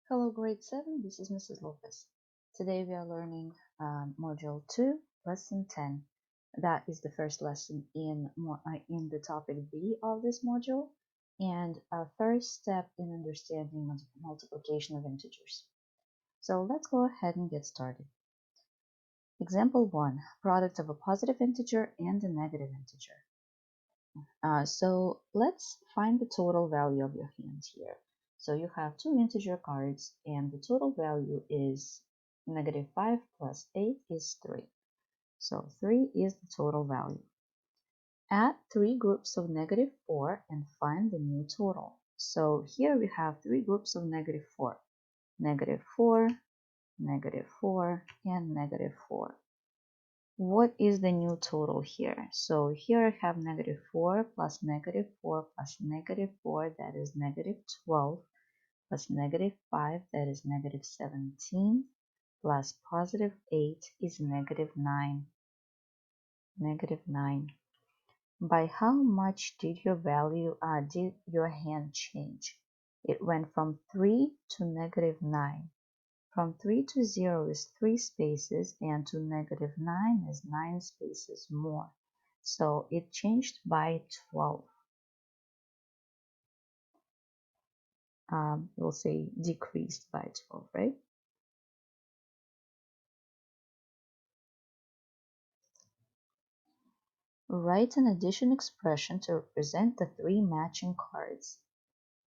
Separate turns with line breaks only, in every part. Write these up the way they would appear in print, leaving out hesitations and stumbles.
Hello, grade 7. This is Mrs. Lopez. Today we are learning Module 2, Lesson 10. That is the first lesson in the topic B of this module, and a first step in understanding multiplication of integers. So let's go ahead and get started. Example 1, product of a positive integer and a negative integer. So let's find the total value of your hand here. So you have two integer cards and the total value is -5 plus 8 is 3. So 3 is the total value. Add three groups of -4 and find the new total. So here we have three groups of -4. -4, -4, and -4. What is the new total here? So here I have -4 plus -4 plus -4, that is -12, plus -5, that is -17, plus +8 is -9. -9. By how much did did your hand change? It went from 3 to -9. From 3 to 0 is 3 spaces, and to -9 is 9 spaces more. So it changed by 12. We'll say decreased by 12, right? Write an addition expression to represent the three matching cards.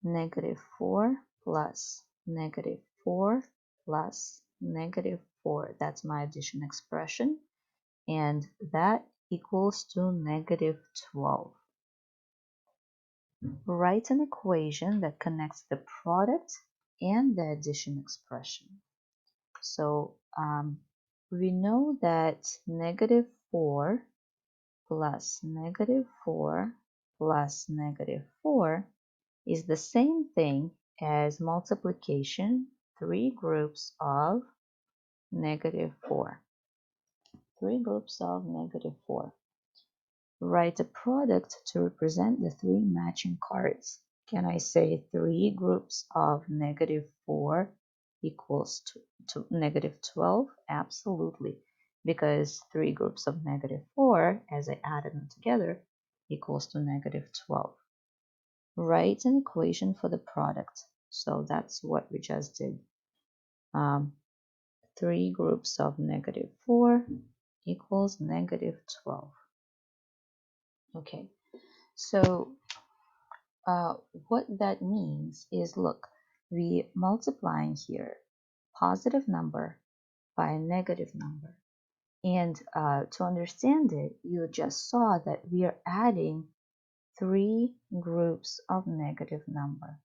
-4 plus -4 plus -4. That's my addition expression. And that equals to -12. Write an equation that connects the product and the addition expression. So we know that -4 plus -4 plus -4 is the same thing as multiplication, three groups of -4. Three groups of -4. Write a product to represent the three matching cards. Can I say three groups of -4 equals to -12? Absolutely, because three groups of -4, as I added them together, equals to -12. Write an equation for the product. So that's what we just did. Three groups of -4 equals -12. Okay, so what that means is, look, we multiplying here positive number by a negative number. And to understand it, you just saw that we are adding three groups of negative number,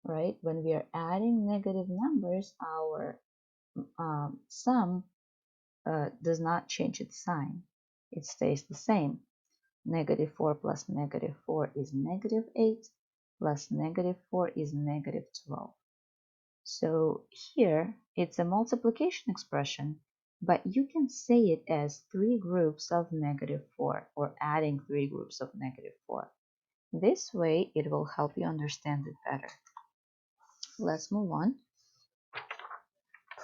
right? When we are adding negative numbers, our sum does not change its sign. It stays the same. -4 plus -4 is -8, plus -4 is -12. So here it's a multiplication expression, but you can say it as three groups of -4 or adding three groups of -4. This way it will help you understand it better. Let's move on.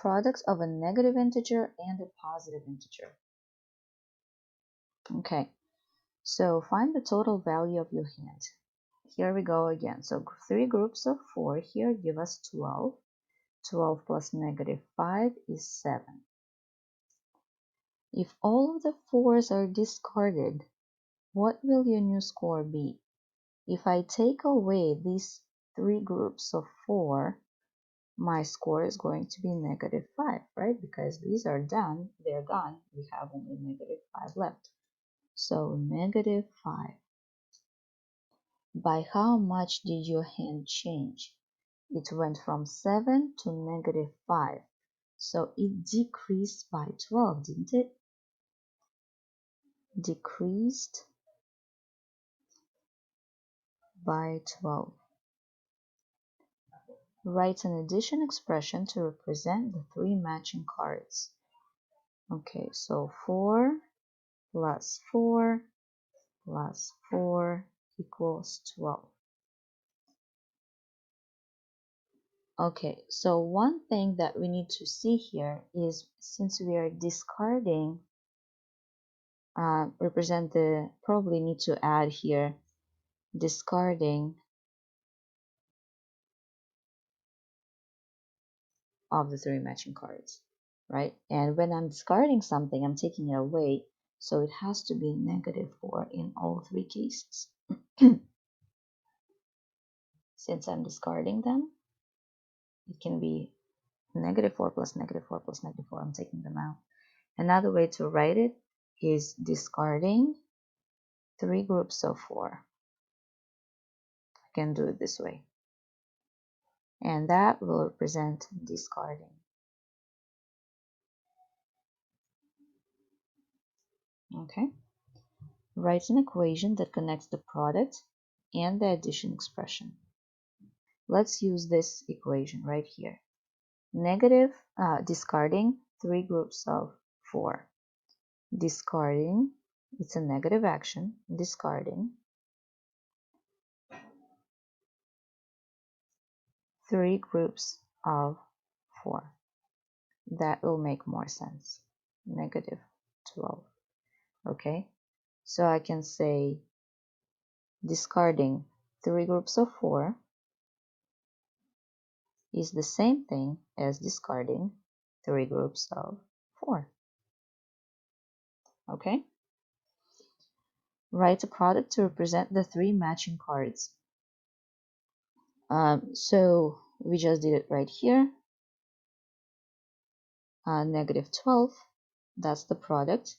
Products of a negative integer and a positive integer. Okay, so find the total value of your hand. Here we go again. So three groups of 4 here give us 12. 12 plus -5 is 7. If all of the 4s are discarded, what will your new score be? If I take away these three groups of 4, my score is going to be -5, right? Because these are done, they're gone. We have only -5 left. So -5. By how much did your hand change? It went from 7 to -5. So it decreased by 12, didn't it? Decreased by 12. Write an addition expression to represent the three matching cards. Okay, so 4 plus 4 plus 4 equals 12. Okay, so one thing that we need to see here is since we are discarding, probably need to add here discarding of the three matching cards, right? And when I'm discarding something, I'm taking it away, so it has to be -4 in all three cases. Since I'm discarding them, it can be -4 plus -4 plus -4. I'm taking them out. Another way to write it is discarding three groups of 4. I can do it this way. And that will represent discarding. Okay. Write an equation that connects the product and the addition expression. Let's use this equation right here. Discarding three groups of 4. Discarding, it's a negative action, discarding three groups of 4. That will make more sense. -12. Okay, so I can say discarding three groups of 4 is the same thing as discarding three groups of 4. Okay, write a product to represent the three matching cards. So we just did it right here. -12, that's the product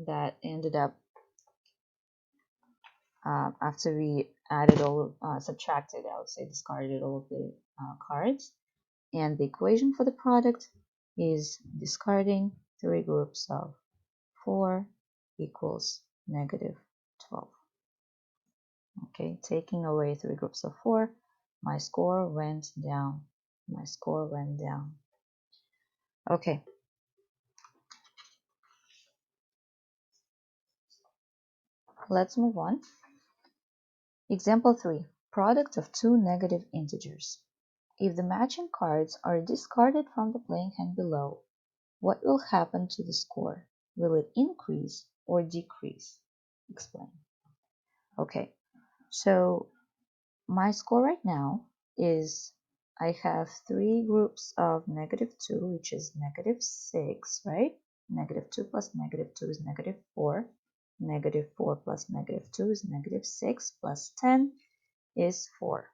that ended up after we added all, subtracted, I would say discarded all of the cards. And the equation for the product is discarding three groups of 4 equals -12. Okay, taking away three groups of 4, my score went down. My score went down. Okay. Let's move on. Example 3. Product of two negative integers. If the matching cards are discarded from the playing hand below, what will happen to the score? Will it increase or decrease? Explain. Okay, so my score right now is I have three groups of -2, which is -6, right? -2 plus -2 is -4. -4 plus -2 is -6 plus 10 is 4,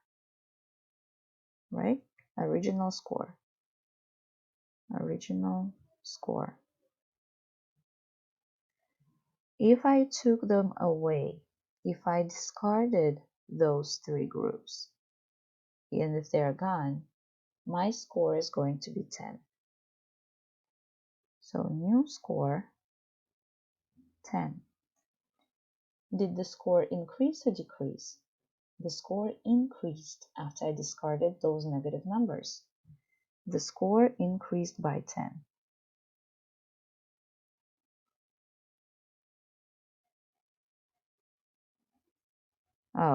right? Original score. Original score. If I took them away, if I discarded those three groups, and if they're gone, my score is going to be 10. So new score 10. Did the score increase or decrease? The score increased after I discarded those negative numbers. The score increased by 10.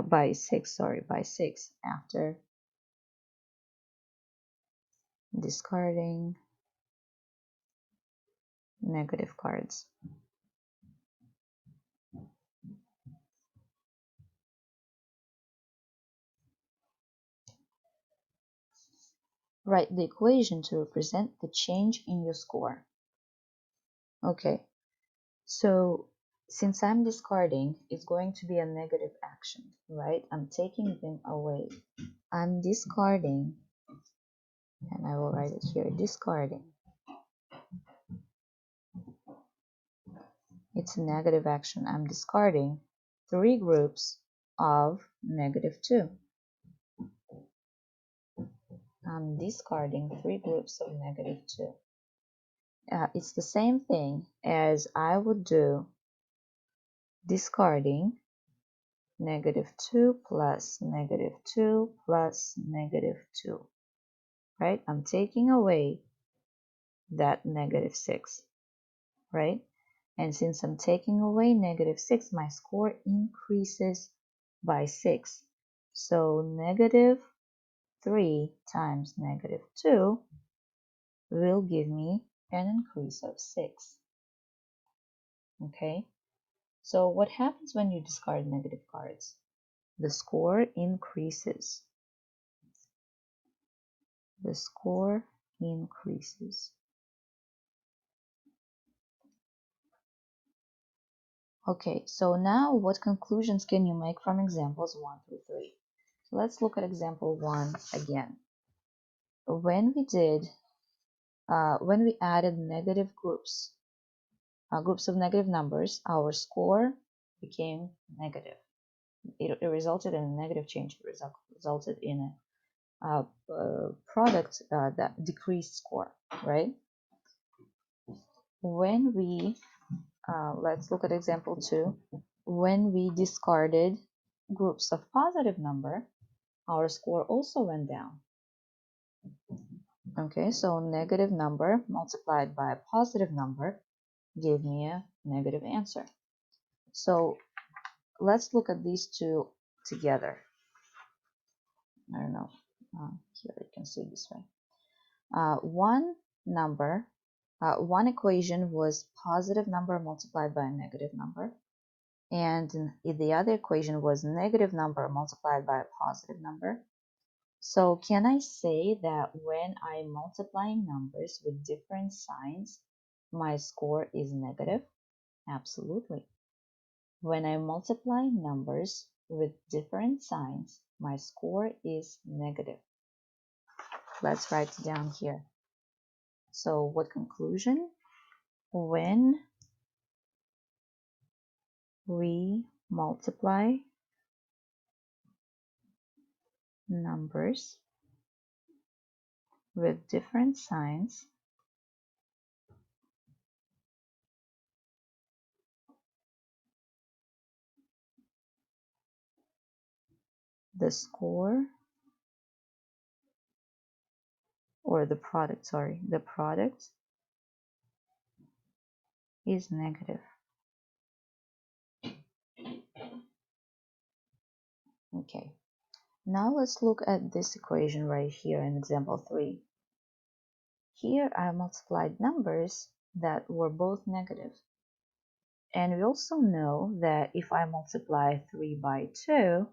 By 6, sorry, by 6 after discarding negative cards. Write the equation to represent the change in your score. Okay, so since I'm discarding, it's going to be a negative action, right? I'm taking them away. I'm discarding, and I will write it here, discarding. It's a negative action. I'm discarding three groups of -2. I'm discarding three groups of -2. It's the same thing as I would do discarding -2 plus -2 plus -2, right? I'm taking away that -6, right? And since I'm taking away -6, my score increases by 6. So 3 times -2 will give me an increase of 6. Okay, so what happens when you discard negative cards? The score increases. The score increases. Okay, so now what conclusions can you make from examples 1 through 3? So let's look at example 1 again. When we added negative groups of negative numbers, our score became negative. It resulted in a negative change. It resulted in a product that decreased score, right? When we let's look at example 2. When we discarded groups of positive number, our score also went down. Okay, so negative number multiplied by a positive number gave me a negative answer. So let's look at these two together. I don't know. Here you can see it this way. One equation was positive number multiplied by a negative number, and the other equation was negative number multiplied by a positive number. So can I say that when I'm multiplying numbers with different signs, my score is negative? Absolutely. When I multiply numbers with different signs, my score is negative. Let's write it down here. So what conclusion? When we multiply numbers with different signs, the score or the product, the product is negative. Okay, now let's look at this equation right here in example 3. Here I multiplied numbers that were both negative. And we also know that if I multiply 3 by 2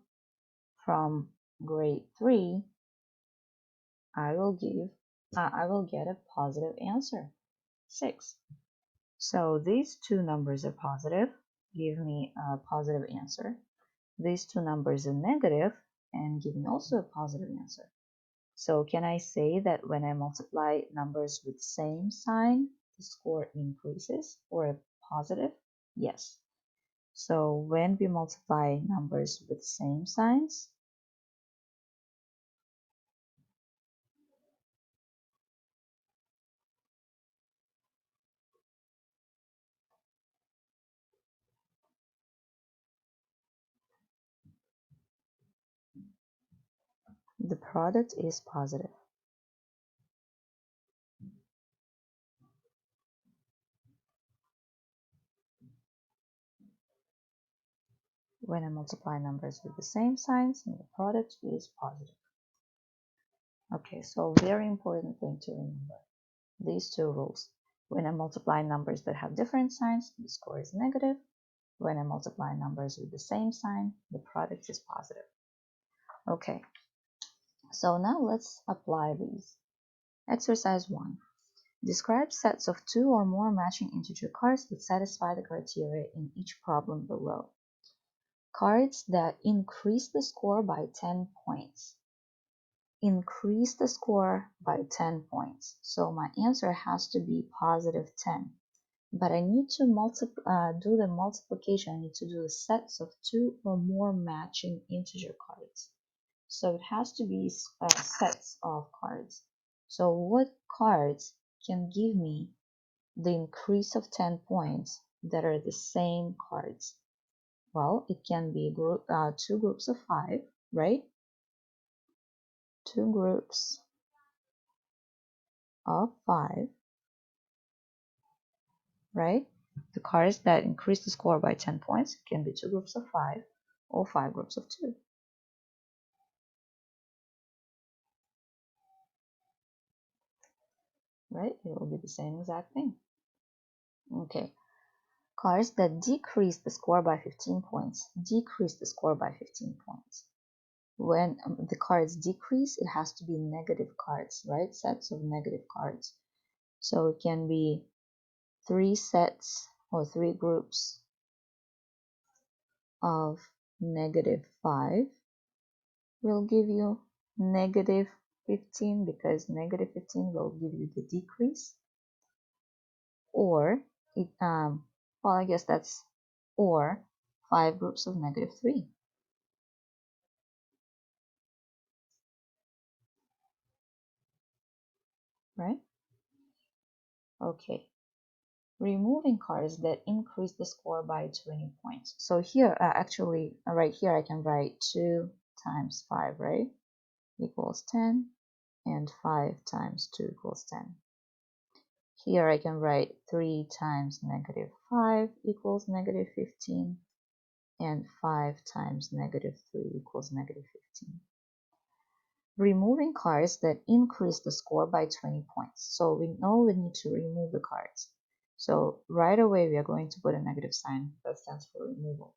from grade 3, I will get a positive answer, 6. So these two numbers are positive, give me a positive answer. These two numbers are negative and give me also a positive answer. So can I say that when I multiply numbers with same sign, the score increases or positive? Yes. So when we multiply numbers with same signs, the product is positive. When I multiply numbers with the same signs, the product is positive. Okay, so very important thing to remember. These two rules. When I multiply numbers that have different signs, the score is negative. When I multiply numbers with the same sign, the product is positive. Okay, so now let's apply these. Exercise 1. Describe sets of 2 or more matching integer cards that satisfy the criteria in each problem below. Cards that increase the score by 10 points. Increase the score by 10 points. So my answer has to be positive 10. But I need to do the multiplication. I need to do the sets of 2 or more matching integer cards. So it has to be sets of cards. So what cards can give me the increase of 10 points that are the same cards? Well, it can be two groups of 5, right? Two groups of 5, right? The cards that increase the score by 10 points can be two groups of 5 or 5 groups of 2. right? It will be the same exact thing. Okay. Cards that decrease the score by 15 points. Decrease the score by 15 points. When the cards decrease, it has to be negative cards, right? Sets of negative cards. So it can be 3 sets or 3 groups of -5 will give you -15 because -15 will give you the decrease, or it well, I guess that's or 5 groups of -3, right? Okay. Removing cards that increase the score by 20 points. So here, actually, right here, I can write 2 times 5, right? Equals 10, and 5 times 2 equals 10. Here I can write 3 times -5 equals -15, and 5 times -3 equals -15. Removing cards that increase the score by 20 points. So we know we need to remove the cards. So right away we are going to put a negative sign that stands for removal.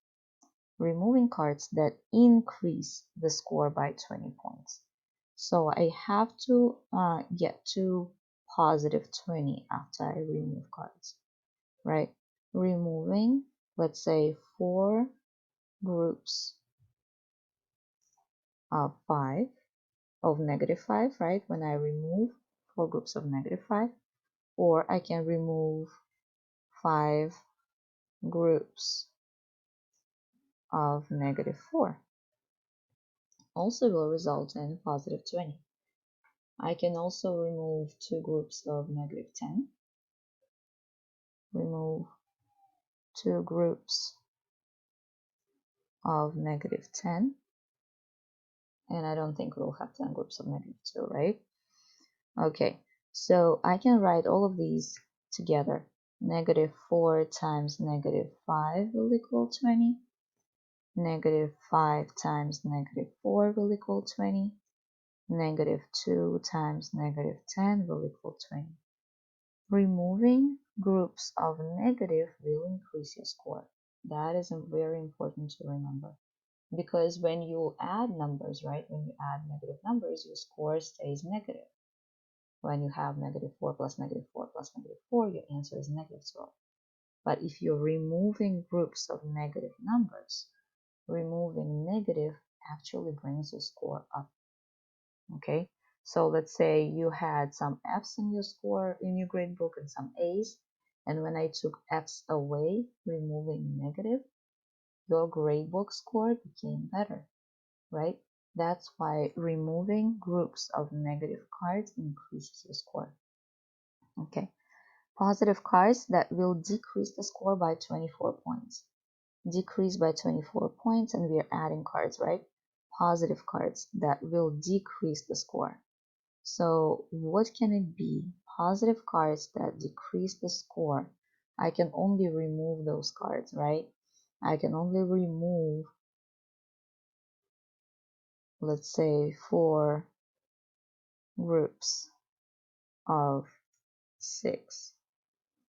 Removing cards that increase the score by 20 points. So I have to get to +20 after I remove cards, right? Removing, let's say, 4 groups of 5, of -5, right? When I remove 4 groups of -5, or I can remove 5 groups of -4. Also will result in +20. I can also remove 2 groups of -10, remove 2 groups of -10, and I don't think we'll have 10 groups of -2, right? Okay, so I can write all of these together. -4 times -5 will equal 20. -5 times -4 will equal 20. -2 times -10 will equal 20. Removing groups of negative will increase your score. That is very important to remember. Because when you add numbers, right, when you add negative numbers, your score stays negative. When you have -4 plus -4 plus -4, your answer is -12. But if you're removing groups of negative numbers, removing negative actually brings your score up. Okay, so let's say you had some F's in your score in your grade book and some A's, and when I took F's away, removing negative, your grade book score became better, right? That's why removing groups of negative cards increases your score. Okay, positive cards that will decrease the score by 24 points. Decrease by 24 points, and we are adding cards, right? Positive cards that will decrease the score. So what can it be? Positive cards that decrease the score. I can only remove those cards, right? I can only remove, let's say, 4 groups of 6.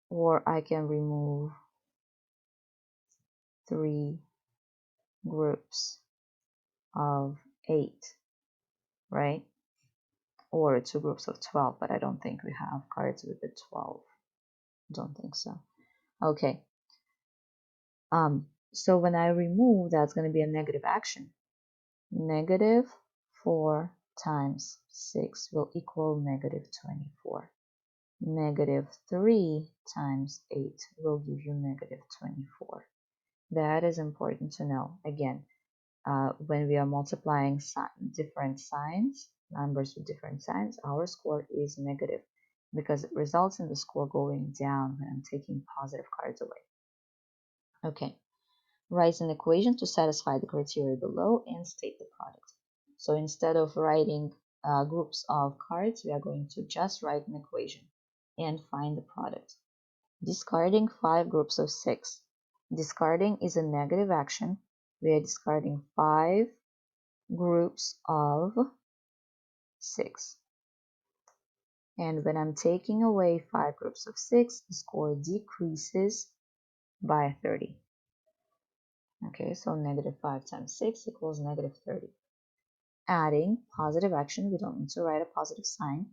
Or I can remove 3 groups of 8, right? Or 2 groups of 12, but I don't think we have cards with the 12. Don't think so. Okay. So when I remove, that's going to be a negative action. -4 times 6 will equal -24. -3 times 8 will give you -24. That is important to know. Again, when we are multiplying different signs, numbers with different signs, our score is negative because it results in the score going down when I'm taking positive cards away. Okay, write an equation to satisfy the criteria below and state the product. So instead of writing groups of cards, we are going to just write an equation and find the product. Discarding 5 groups of 6. Discarding is a negative action. We are discarding 5 groups of 6. And when I'm taking away 5 groups of 6, the score decreases by 30. Okay, so negative 5 times 6 equals negative 30. Adding positive action, we don't need to write a positive sign.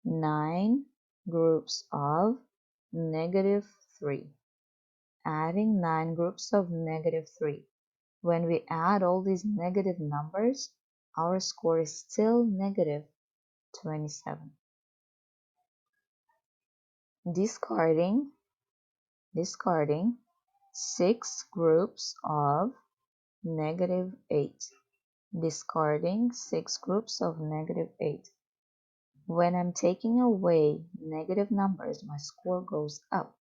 9 groups of negative 3. Adding 9 groups of negative 3. When we add all these negative numbers, our score is still negative 27. Discarding 6 groups of negative 8. Discarding 6 groups of negative 8. When I'm taking away negative numbers, my score goes up.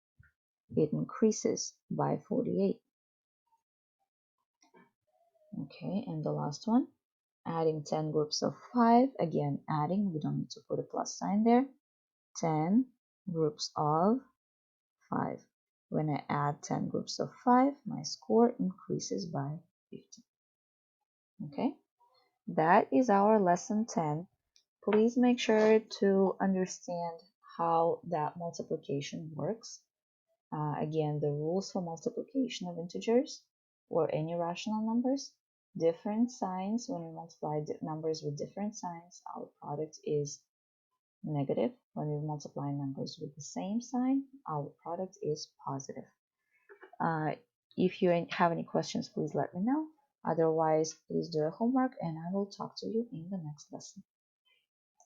It increases by 48. Okay, and the last one, adding 10 groups of 5. Again, adding, we don't need to put a plus sign there. 10 groups of 5. When I add 10 groups of 5, my score increases by 50. Okay, that is our lesson 10. Please make sure to understand how that multiplication works. Again, the rules for multiplication of integers or any rational numbers, different signs. When we multiply numbers with different signs, our product is negative. When we multiply numbers with the same sign, our product is positive. If you have any questions, please let me know. Otherwise, please do your homework and I will talk to you in the next lesson.